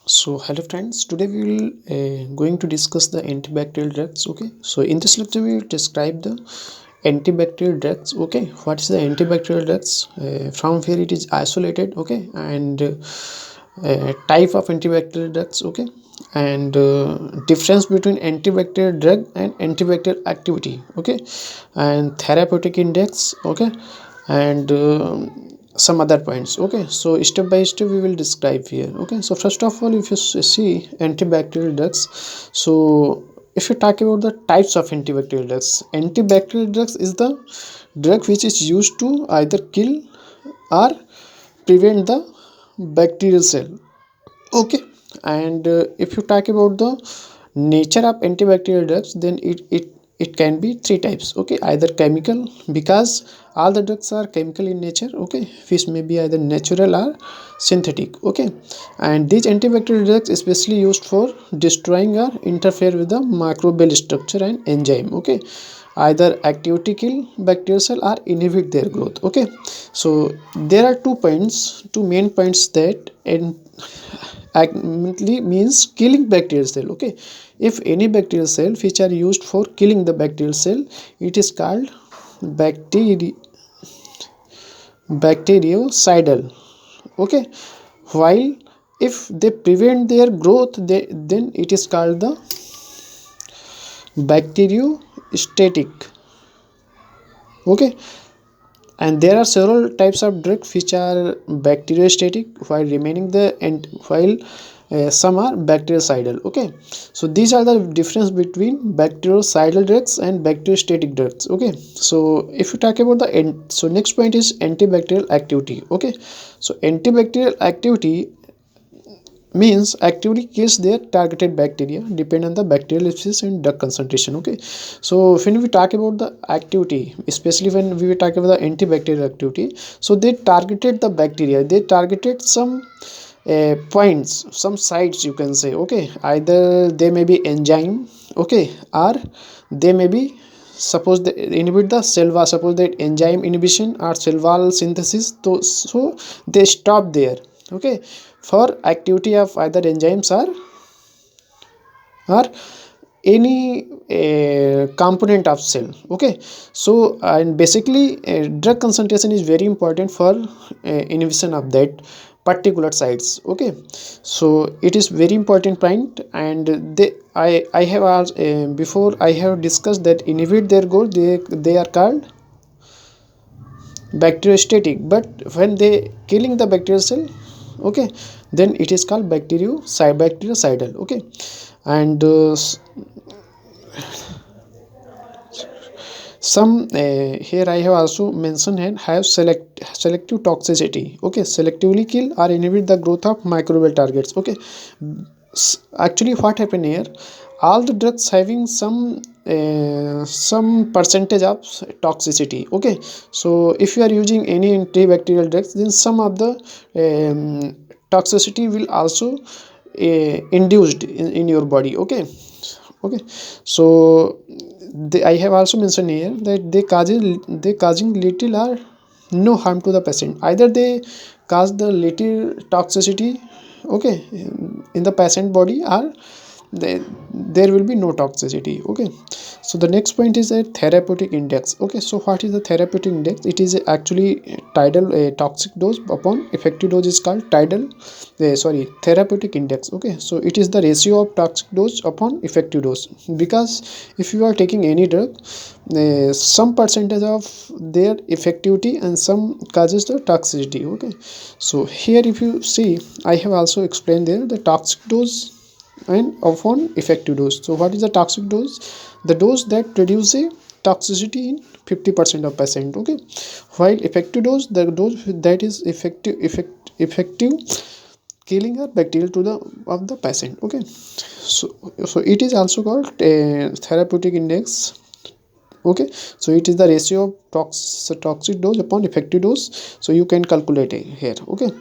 So hello friends, today we will going to discuss the antibacterial drugs. Okay, so in this lecture we will describe the antibacterial drugs. Okay, what is the antibacterial drugs, from where it is isolated, okay, and type of antibacterial drugs, okay, and difference between antibacterial drug and antibacterial activity, okay, and therapeutic index, okay, and some other points. Okay, so step by step we will describe here. Okay, so first of all, if you see antibacterial drugs, so if you talk about the types of antibacterial drugs is the drug which is used to either kill or prevent the bacterial cell. Okay, and if you talk about the nature of antibacterial drugs, then it can be three types. Okay, either chemical, because all the drugs are chemical in nature, okay, which may be either natural or synthetic. Okay, and these antibacterial drugs especially used for destroying or interfere with the microbial structure and enzyme. Okay, either activity kill bacterial cell or inhibit their growth. Okay, so there are two main points that ultimately means killing bacterial cell. Okay, if any bacterial cell which are used for killing the bacterial cell, it is called bactericidal. Okay, while if they prevent their growth, then it is called the bacteriostatic. Okay, and there are several types of drugs which are bacteriostatic while remaining the and while some are bactericidal. Okay, so these are the difference between bactericidal drugs and bacteriostatic drugs. Okay, so if you talk about the end, so next point is antibacterial activity. Okay, so antibacterial activity means actively kills their targeted bacteria depend on the bacterial species and drug concentration. Okay, so when we talk about the activity, especially when we talk about the antibacterial activity, so they targeted the bacteria, they targeted some points, some sites, you can say. Okay, either they may be enzyme, okay, or they may be, suppose they inhibit the cell wall, suppose that enzyme inhibition or cell wall synthesis, so they stop there. Okay, for activity of either enzymes or any component of cell. Okay, so and basically drug concentration is very important for inhibition of that particular sites. Okay, so it is very important point, and I have asked, before I have discussed that inhibit their goal, they are called bacteriostatic, but when they killing the bacterial cell, okay, then it is called bactericidal. Okay, and some here I have also mentioned and have selective toxicity. Okay, selectively kill or inhibit the growth of microbial targets. Okay, actually what happened here, all the drugs having some percentage of toxicity. Okay, so if you are using any antibacterial drugs, then some of the toxicity will also induced in your body. Okay, okay, so I have also mentioned here that they causing little or no harm to the patient. Either they cause the little toxicity, okay, in the patient body, or there will be no toxicity. Okay, so the next point is a therapeutic index. Okay, so what is the therapeutic index? It is actually tidal toxic dose upon effective dose is called tidal sorry, therapeutic index. Okay, so it is the ratio of toxic dose upon effective dose, because if you are taking any drug, some percentage of their effectivity and some causes the toxicity. Okay, so here if you see, I have also explained there the toxic dose and upon effective dose. So what is the toxic dose? The dose that produce a toxicity in 50% of patient. Okay, while effective dose, the dose that is effective killing a bacterial to the of the patient. Okay, so it is also called therapeutic index. Okay, so it is the ratio of toxic dose upon effective dose, so you can calculate it here. Okay,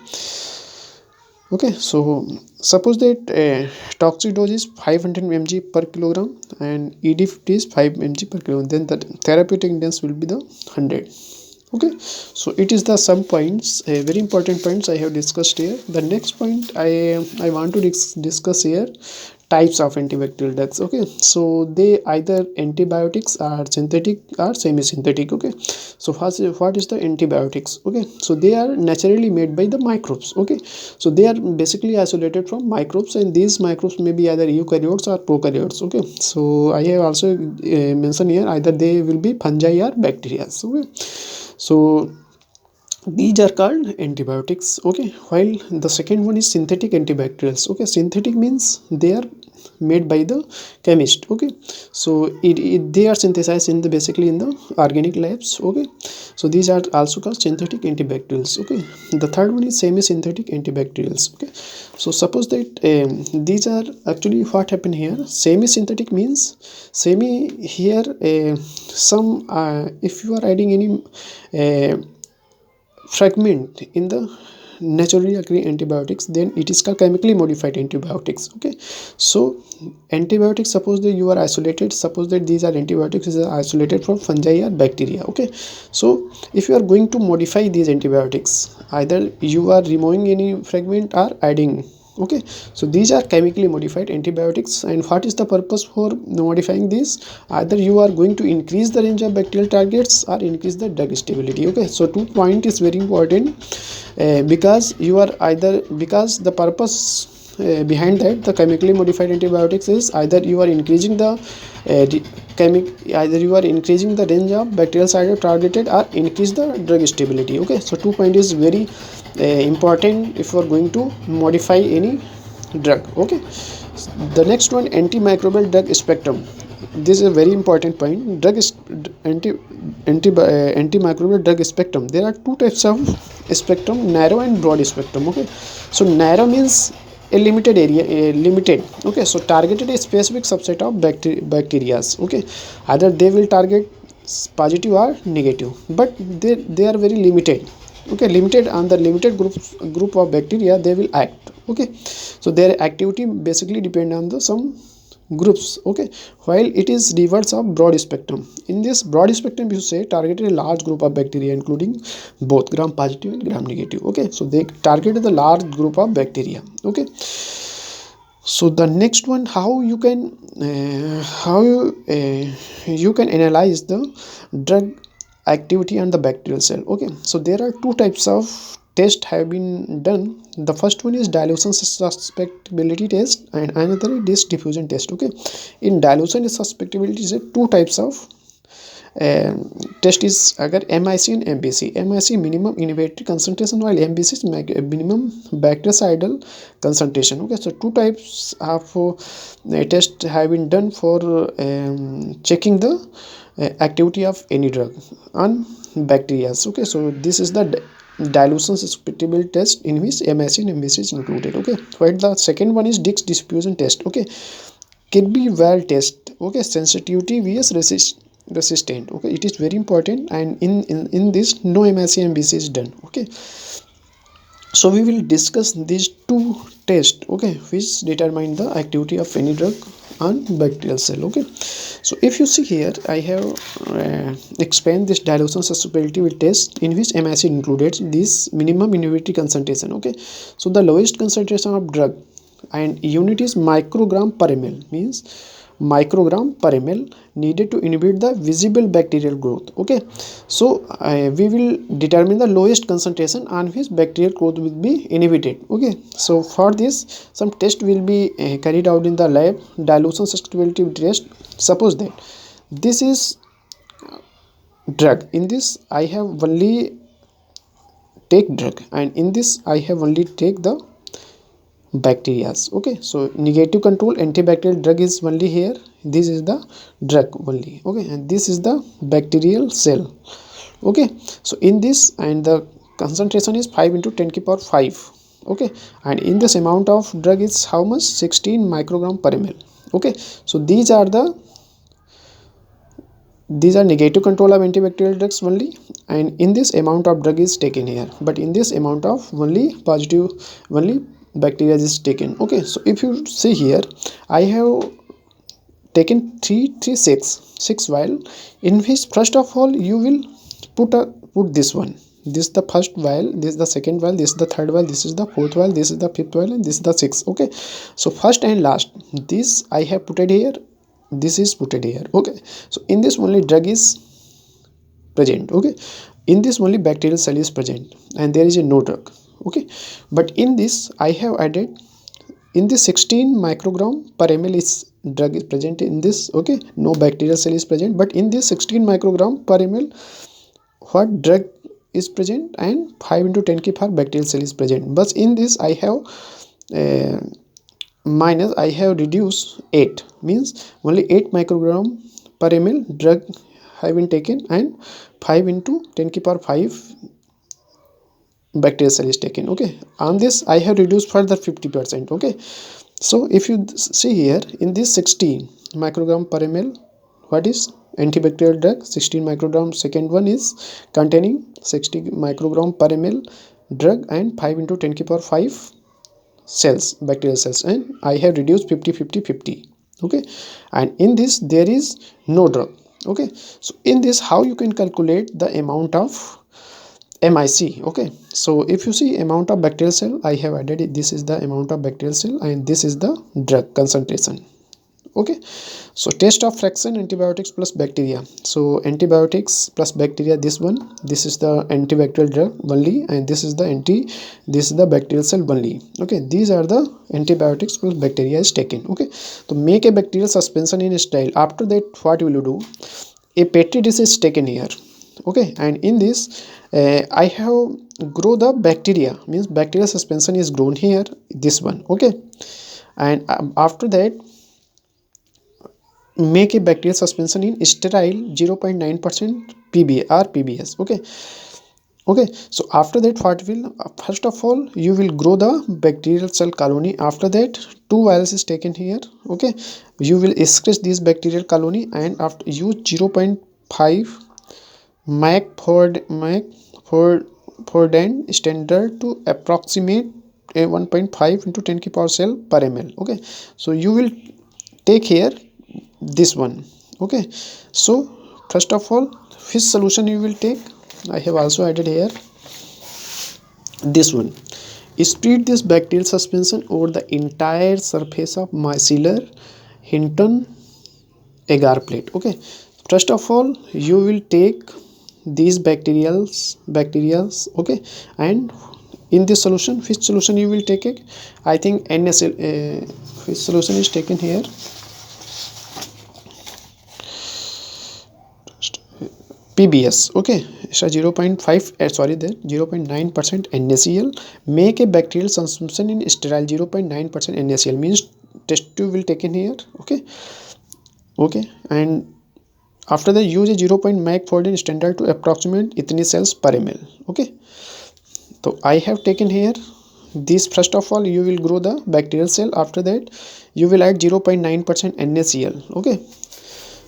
okay, so suppose that toxic dose is 500 mg per kilogram and ED50 is 5 mg per kilogram, then the therapeutic index will be the 100. Okay, so it is the some points, very important points I have discussed here. The next point I want to discuss here, types of antibacterial drugs. Okay, so they either antibiotics are synthetic or semi-synthetic. Okay, so first, what is the antibiotics? Okay, so they are naturally made by the microbes. Okay, so they are basically isolated from microbes, and these microbes may be either eukaryotes or prokaryotes. Okay, so I have also mentioned here, either they will be fungi or bacteria. Okay, so these are called antibiotics. Okay, while the second one is synthetic antibacterials. Okay, synthetic means they are made by the chemist. Okay, so they are synthesized in the basically in the organic labs. Okay, so these are also called synthetic antibacterials. Okay, the third one is semi-synthetic antibacterials. Okay, so suppose that these are actually what happened here. Semi-synthetic means semi here, some if you are adding any fragment in the naturally occurring antibiotics, then it is called chemically modified antibiotics. Okay, so antibiotics, suppose that you are isolated, suppose that these are antibiotics is isolated from fungi or bacteria. Okay, so if you are going to modify these antibiotics, either you are removing any fragment or adding. Okay, so these are chemically modified antibiotics, and what is the purpose for modifying this? Either you are going to increase the range of bacterial targets or increase the drug stability. Okay, so 2 point is very important, because you are either, because the purpose behind that the chemically modified antibiotics is either you are increasing the either you are increasing the range of bacterial side targeted or increase the drug stability. Okay, so 2 point is very important if you are going to modify any drug. Okay, the next one, antimicrobial drug spectrum. This is a very important point. Drug is antimicrobial drug spectrum. There are two types of spectrum, narrow and broad spectrum. Okay, so narrow means a limited area, limited. Okay, so targeted a specific subset of bacteria. Okay, either they will target positive or negative, but they are very limited. Okay, limited on the limited group of bacteria they will act. Okay, so their activity basically depend on the some groups. Okay, while it is reverse of broad spectrum. In this broad spectrum, you say targeted a large group of bacteria including both gram positive and gram negative. Okay, so they targeted the large group of bacteria. Okay, so the next one, how you can you can analyze the drug activity on the bacterial cell. Okay, so there are two types of tests have been done. The first one is dilution susceptibility test, and another is disk diffusion test. Okay, in dilution susceptibility is two types of test is agar MIC and MBC. MIC minimum inhibitory concentration, while MBC is minimum bactericidal concentration. Okay, so two types of test have been done for checking the activity of any drug on bacteria. Okay, so this is the dilution susceptibility test in which MIC and MBC is included. Okay, while the second one is disk diffusion test. Okay, Kirby-Well test. Okay, sensitivity vs resistant. Okay, it is very important, and in this no MIC/MBC is done. Okay, so we will discuss these two tests. Okay, which determine the activity of any drug on bacterial cell. Okay, so if you see here, I have explained this dilution susceptibility with test in which MIC included this minimum inhibitory concentration. Okay, so the lowest concentration of drug and unit is microgram per ml, means microgram per ml needed to inhibit the visible bacterial growth. Okay, so we will determine the lowest concentration on which bacterial growth will be inhibited. Okay, so for this some test will be carried out in the lab. Dilution susceptibility test. Suppose that this is drug, in this I have only take drug, and in this I have only take the bacterias. Okay, so negative control antibacterial drug is only here. This is the drug only. Okay, and this is the bacterial cell. Okay, so in this, and the concentration is 5 into 10 to the power 5. Okay, and in this amount of drug is how much? 16 microgram per ml. Okay, so these are negative control of antibacterial drugs only, and in this amount of drug is taken here, but in this amount of only positive only bacteria is taken. Okay, so if you see here, I have taken 6 vial, in which first of all you will put put this one. This is the first vial, this is the second vial, this is the third vial, this is the fourth vial, this is the fifth vial, and this is the sixth. Okay, so first and last, this I have put it here, this is put it here. Okay, so in this only drug is present. Okay, in this only bacterial cell is present and there is a no drug. Okay, but in this I have added, in this 16 microgram per ml is drug is present in this. Okay, no bacterial cell is present, but in this 16 microgram per ml what drug is present, and 5 into 10 ki power bacterial cell is present. But in this I have uh, minus, I have reduced 8, means only 8 microgram per ml drug have been taken and 5 into 10 ki power 5 bacterial cell is taken. Okay, on this I have reduced further 50%. Okay, so if you see here, in this 16 microgram per ml what is antibacterial drug, 16 microgram, second one is containing 60 microgram per ml drug and 5 into 10 ki power 5 cells, bacterial cells, and I have reduced 50 50 50. Okay, and in this there is no drug. Okay, so in this how you can calculate the amount of MIC. Okay, so if you see amount of bacterial cell I have added it, this is the amount of bacterial cell and this is the drug concentration. Okay, so test of fraction antibiotics plus bacteria. So antibiotics plus bacteria, this one, this is the antibacterial drug only, and this is the bacterial cell only. Okay, these are the antibiotics plus bacteria is taken. Okay, to make a bacterial suspension in sterile, after that what will you do, a petri dish is taken here. Okay, and in this I have grow the bacteria, means bacterial suspension is grown here, this one. Okay, and after that make a bacterial suspension in sterile 0.9% PBA or PBS. Okay, okay, so after that what will, first of all you will grow the bacterial cell colony. After that 2 vials is taken here. Okay, you will excrete this bacterial colony and after use 0.5 Mac for den standard to approximate a 1.5 into 10 ki power cell per ml. Okay, so you will take here this one. Okay, so first of all which solution you will take, I have also added here this one. Spread this bacterial suspension over the entire surface of micellar Hinton agar plate. Okay, first of all you will take these bacterials. Okay, and in this solution, which solution you will take it, I think NaCl, which solution is taken here, PBS. Okay, so 0.5 sorry there 0.9% NaCl. Make a bacterial suspension in sterile 0.9% NaCl, means test tube will taken here. Okay, okay, and after that use a 0.4 standard to approximate itni cells per ml. Okay, so I have taken here this. First of all you will grow the bacterial cell, after that you will add 0.9% NaCl. Okay,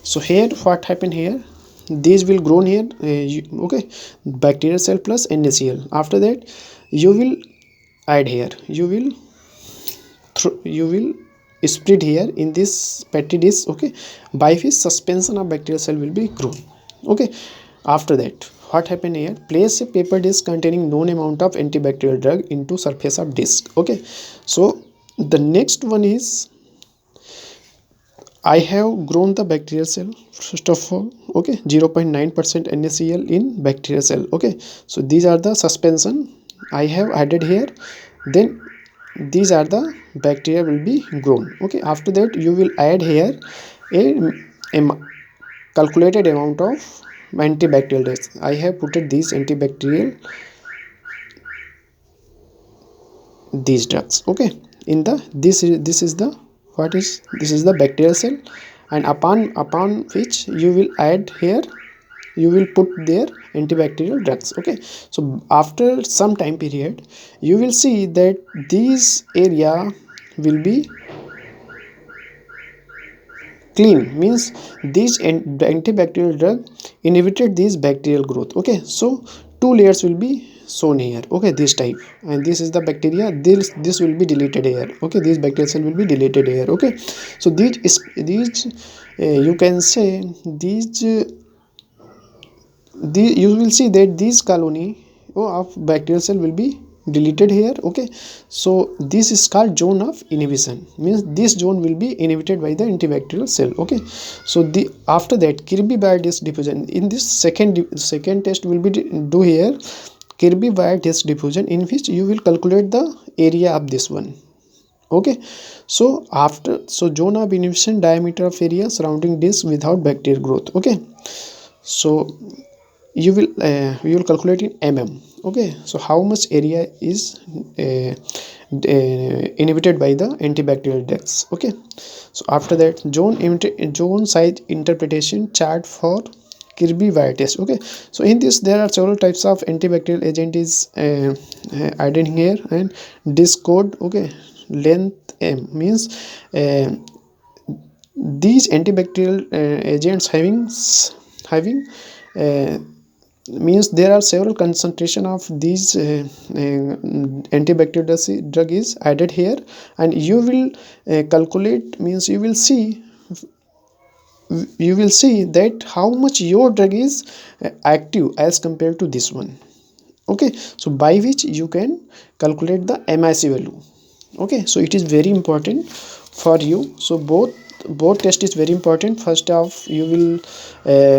so here what happened here, these will grown here. Okay, bacterial cell plus NaCl. After that you will add here, you will spread here in this petri dish. Okay, by which suspension of bacterial cell will be grown. Okay, after that what happened here, place a paper dish containing known amount of antibacterial drug into surface of disc. Okay, so the next one is I have grown the bacterial cell first of all. Okay, 0.9% NaCl in bacterial cell. Okay, so these are the suspension I have added here, then these are the bacteria will be grown. Okay, after that you will add here a calculated amount of antibacterial drugs. I have put it these antibacterial, these drugs. Okay, in the this is the what is, this is the bacterial cell, and upon which you will add here, you will put their antibacterial drugs. Okay, so after some time period you will see that this area will be clean, means these antibacterial drug inhibited this bacterial growth. Okay, so 2 layers will be shown here. Okay, this type, and this is the bacteria, this will be deleted here. Okay, these bacterial cell will be deleted here. Okay, so these you can say these you will see that this colony of bacterial cell will be deleted here. Okay, so this is called zone of inhibition, means this zone will be inhibited by the antibacterial cell. Okay, so the after that Kirby-Bayer disk diffusion, in this second test will be do here Kirby-Bayer disk diffusion, in which you will calculate the area of this one. Okay, so zone of inhibition, diameter of area surrounding disk without bacterial growth. Okay, so you will calculate in mm. Okay, so how much area is inhibited by the antibacterial drugs. Okay, so after that zone size interpretation chart for Kirby-Bayer test. Okay, so in this there are several types of antibacterial agent is added here, and this code. Okay, length m means these antibacterial agents having uh, means there are several concentration of these antibacterial drug is added here, and you will calculate, means you will see that how much your drug is active as compared to this one. Okay, so by which you can calculate the MIC value. Okay, so it is very important for you. So both test is very important. First off, you will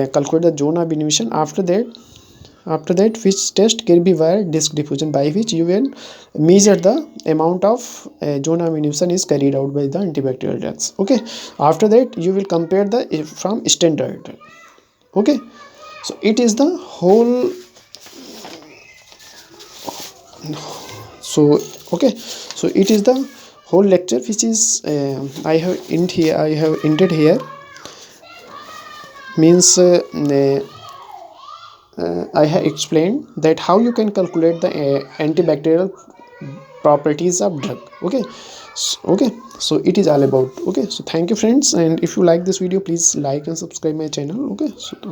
calculate the zone of inhibition. After that which test Kirby-Bayer disk diffusion, by which you will measure the amount of zone of inhibition is carried out by the antibacterial drugs. Okay, after that you will compare the from standard. Okay, so it is the whole. So okay, so it is the whole lecture which is I have ended here, means I have explained that how you can calculate the antibacterial properties of drug. Okay, so it is all about. Okay, so thank you friends, and if you like this video, please like and subscribe my channel. Okay, so